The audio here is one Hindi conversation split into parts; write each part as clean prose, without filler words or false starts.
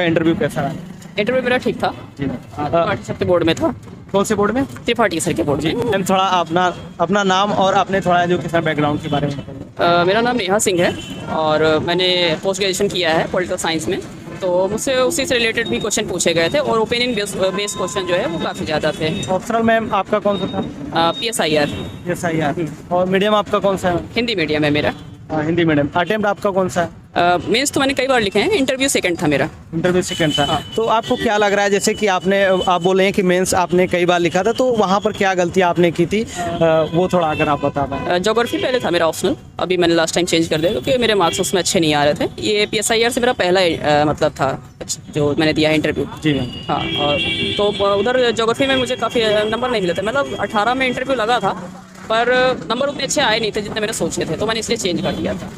आपका इंटरव्यू कैसा रहा? इंटरव्यू मेरा ठीक था। जी त्रिपाठी सर के बोर्ड में था। कौन से बोर्ड में? त्रिपाठी सर के बोर्ड जी में। मैम, थोड़ा अपना नाम और अपने थोड़ा एजुकेशन बैकग्राउंड के बारे में बताइए। मेरा नाम नेहा सिंह है और मैंने पोस्ट ग्रेजुएशन किया है पॉलिटिकल साइंस में। तो मुझसे उसी से रिलेटेड भी क्वेश्चन पूछे गए थे और ओपिनियन बेस्ड क्वेश्चन जो है वो काफ़ी ज़्यादा थे। ऑप्शनल मैम आपका कौन सा था? PSIR SIR। और मीडियम आपका कौन सा है? हिंदी मीडियम है मेरा। हिंदी मीडियम। अटेम्प्ट आपका कौन सा है? मेंस तो मैंने कई बार लिखे हैं, इंटरव्यू सेकंड था मेरा। इंटरव्यू सेकंड था। हाँ। तो आपको क्या लग रहा है, जैसे कि आप बोल रहे हैं कि मेंस आपने कई बार लिखा था, तो वहाँ पर क्या गलती आपने की थी, वो थोड़ा अगर आप बता पाएं। ज्योग्राफी पहले था मेरा ऑप्शनल, अभी मैंने लास्ट टाइम चेंज कर दिया क्योंकि मेरे मार्क्स उसमें अच्छे नहीं आ रहे थे। ये PSIR से मेरा पहला मतलब था जो मैंने दिया है इंटरव्यू। जी मैम। हाँ, और तो उधर ज्योग्राफी में मुझे काफ़ी नंबर नहीं मिले थे। मतलब 18 में इंटरव्यू लगा था पर नंबर उतने अच्छे आए नहीं थे जितने मैंने सोचे थे, तो मैंने इसलिए चेंज कर दिया था।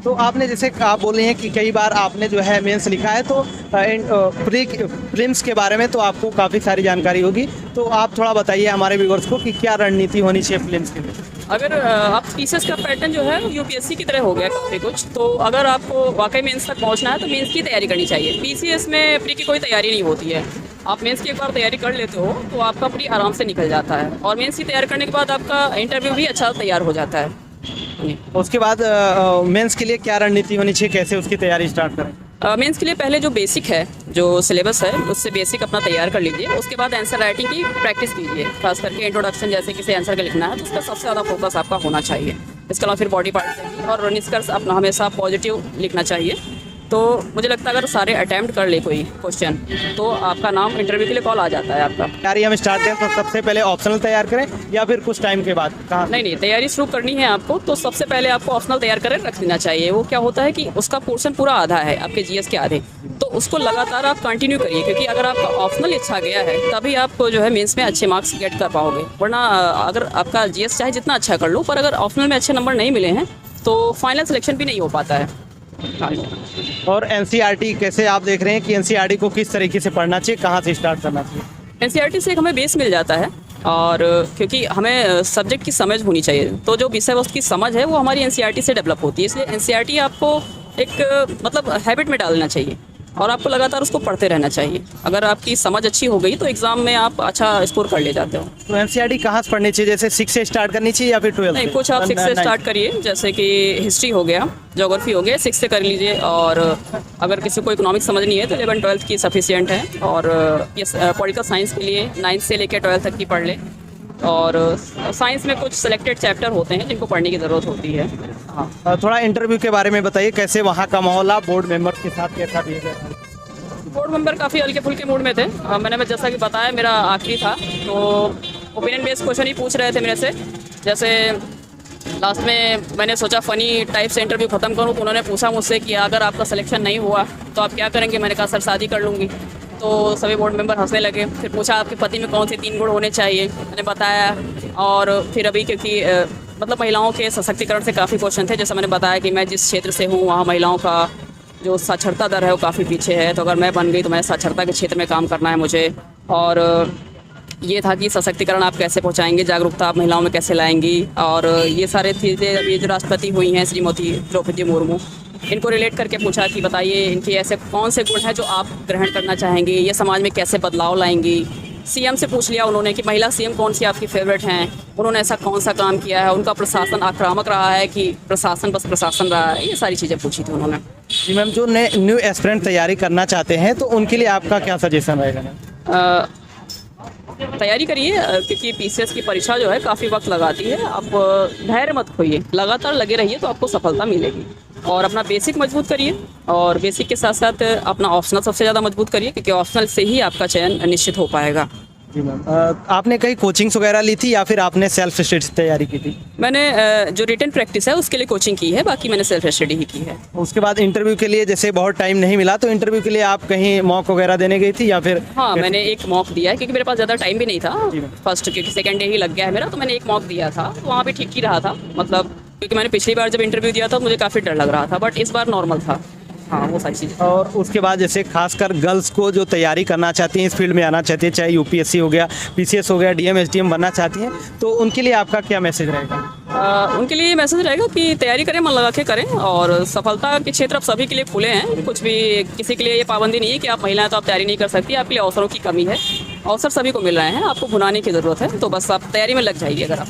तो आपने जैसे आप बोल रहे हैं कि कई बार आपने जो है मेंस लिखा है, तो प्रीलिम्स के बारे में तो आपको काफ़ी सारी जानकारी होगी, तो आप थोड़ा बताइए हमारे व्यूअर्स को कि क्या रणनीति होनी चाहिए प्रीलिम्स के लिए। अगर आप पीसीएस का पैटर्न जो है UPSC की तरह हो गया काफ़ी कुछ, तो अगर आपको वाकई मेंस तक पहुंचना है तो मेंस की तैयारी करनी चाहिए। PCS में प्री की कोई तैयारी नहीं होती है। आप मेंस की एक बार तैयारी कर लेते हो तो आपका प्री आराम से निकल जाता है और मेंस की तैयारी करने के बाद आपका इंटरव्यू भी अच्छा तैयार हो जाता है। उसके बाद मेंस के लिए क्या रणनीति होनी चाहिए, कैसे उसकी तैयारी स्टार्ट करें? मेंस के लिए पहले जो बेसिक है, जो सिलेबस है, उससे बेसिक अपना तैयार कर लीजिए। उसके बाद आंसर राइटिंग की प्रैक्टिस कीजिए, खास करके इंट्रोडक्शन जैसे किसी आंसर का लिखना है तो उसका सबसे ज़्यादा फोकस आपका होना चाहिए। इसके अलावा फिर बॉडी पार्ट और निष्कर्ष अपना हमेशा पॉजिटिव लिखना चाहिए। तो मुझे लगता है अगर सारे अटैम्प्ट कर ले कोई क्वेश्चन तो आपका नाम इंटरव्यू के लिए कॉल आ जाता है आपका। तैयारी हम स्टार्ट करें तो सबसे पहले ऑप्शनल तैयार करें या फिर कुछ टाइम के बाद? कहाँ? नहीं, तैयारी शुरू करनी है आपको तो सबसे पहले आपको ऑप्शनल तैयार कर रख लेना चाहिए। वो क्या होता है कि उसका पोर्शन पूरा आधा है आपके GS के आधे, तो उसको लगातार आप कंटिन्यू करिए, क्योंकि अगर आपका ऑप्शनल अच्छा गया है तभी आप जो है मेंस में अच्छे मार्क्स गेट कर पाओगे। वरना अगर आपका GS चाहे जितना अच्छा कर लो, पर अगर ऑप्शनल में अच्छे नंबर नहीं मिले हैं तो फाइनल सिलेक्शन भी नहीं हो पाता है। और NCERT कैसे आप देख रहे हैं कि NCERT को किस तरीके से पढ़ना चाहिए, कहाँ से स्टार्ट करना चाहिए? NCERT से एक हमें बेस मिल जाता है और क्योंकि हमें सब्जेक्ट की समझ होनी चाहिए, तो जो विषय वस्तु की समझ है वो हमारी NCERT से डेवलप होती है। इसलिए NCERT आपको एक मतलब हैबिट में डालना चाहिए और आपको लगातार उसको पढ़ते रहना चाहिए। अगर आपकी समझ अच्छी हो गई तो एग्जाम में आप अच्छा स्कोर कर ले जाते हो। तो NCERT कहाँ से पढ़नी चाहिए, जैसे 6 से स्टार्ट करनी चाहिए या फिर 12? नहीं, कुछ आप 6 से स्टार्ट करिए, जैसे कि हिस्ट्री हो गया, ज्योग्राफी हो गया, 6 से कर लीजिए। और अगर किसी को इकोनॉमिक्स समझनी है तो 11-12 की सफिशिएंट है। और ये पॉलिटिकल साइंस के लिए 9 से लेकर 12 तक की पढ़ ले। और साइंस में कुछ सिलेक्टेड चैप्टर होते हैं जिनको पढ़ने की ज़रूरत होती है। हाँ, थोड़ा इंटरव्यू के बारे में बताइए, कैसे वहाँ का माहौल, आप बोर्ड मेंबर के साथ कैसा बिहेवियर? बोर्ड मेंबर काफ़ी हल्के फुल्के मूड में थे। मैंने जैसा कि बताया मेरा आखिरी था तो ओपिनियन बेस्ड क्वेश्चन ही पूछ रहे थे मेरे से। जैसे लास्ट में मैंने सोचा फ़नी टाइप से इंटरव्यू ख़त्म करूं, तो उन्होंने पूछा मुझसे कि अगर आपका सिलेक्शन नहीं हुआ तो आप क्या करेंगे। मैंने कहा सर शादी कर लूँगी। तो सभी बोर्ड मेंबर हंसने लगे। फिर पूछा आपके पति में कौन से 3 गुण होने चाहिए, मैंने बताया। और फिर अभी क्योंकि मतलब महिलाओं के सशक्तिकरण से काफ़ी क्वेश्चन थे, जैसे मैंने बताया कि मैं जिस क्षेत्र से हूँ वहाँ महिलाओं का जो साक्षरता दर है वो काफ़ी पीछे है, तो अगर मैं बन गई तो मैं साक्षरता के क्षेत्र में काम करना है मुझे। और ये था कि सशक्तिकरण आप कैसे पहुंचाएंगे, जागरूकता आप महिलाओं में कैसे लाएंगी। और ये सारे चीज़ें ये जो राष्ट्रपति हुई हैं श्रीमती द्रौपदी मुर्मू, इनको रिलेट करके पूछा कि बताइए इनके ऐसे कौन से गुण हैं जो आप ग्रहण करना चाहेंगे, ये समाज में कैसे बदलाव लाएंगी। CM से पूछ लिया उन्होंने कि महिला CM कौन सी आपकी फेवरेट हैं, उन्होंने ऐसा कौन सा काम किया है, उनका प्रशासन आक्रामक रहा है कि प्रशासन बस प्रशासन रहा है। ये सारी चीज़ें पूछी थी उन्होंने। जी मैम, जो न्यू एस्पिरेंट तैयारी करना चाहते हैं तो उनके लिए आपका क्या सजेशन रहेगा मैम? तैयारी करिए, क्योंकि PCS की परीक्षा जो है काफ़ी वक्त लगाती है। आप धैर्य मत खोइए, लगातार लगे रहिए तो आपको सफलता मिलेगी। और अपना बेसिक मजबूत करिए और बेसिक के साथ साथ अपना ऑप्शनल सबसे ज़्यादा मजबूत करिए, क्योंकि ऑप्शनल से ही आपका चयन निश्चित हो पाएगा। जी मैम, आपने कहीं कोचिंग्स वगैरह ली थी या फिर आपने सेल्फ स्टडी तैयारी की थी? मैंने जो रिटन प्रैक्टिस है उसके लिए कोचिंग की है, बाकी मैंने सेल्फ स्टडी ही की है। उसके बाद इंटरव्यू के लिए जैसे बहुत टाइम नहीं मिला तो इंटरव्यू के लिए आप कहीं मॉक वगैरह देने गई थी या फिर? हाँ, मैंने एक मॉक दिया है, क्योंकि मेरे पास ज़्यादा टाइम भी नहीं था। फर्स्ट क्योंकि सेकेंड डे ही लग गया है मेरा, तो मैंने एक मॉक दिया था। तो वहाँ भी ठीक ही रहा था, मतलब क्योंकि मैंने पिछली बार जब इंटरव्यू दिया था मुझे काफ़ी डर लग रहा था, बट इस बार नॉर्मल था। हाँ, वो सारी चीज़ें। और उसके बाद जैसे खासकर गर्ल्स को जो तैयारी करना चाहती हैं, इस फील्ड में आना चाहती है, चाहे UPSC हो गया, PCS हो गया, DM SDM बनना चाहती हैं, तो उनके लिए आपका क्या मैसेज रहेगा? उनके लिए मैसेज रहेगा कि तैयारी करें, मन लगा के करें, और सफलता के क्षेत्र अब सभी के लिए खुले हैं। कुछ भी किसी के लिए ये पाबंदी नहीं है कि आप महिला हैं तो आप तैयारी नहीं कर सकती। आपके लिए अवसरों की कमी है, अवसर सभी को मिल रहे हैं, आपको भुनाने की ज़रूरत है। तो बस आप तैयारी में लग जाइए अगर आप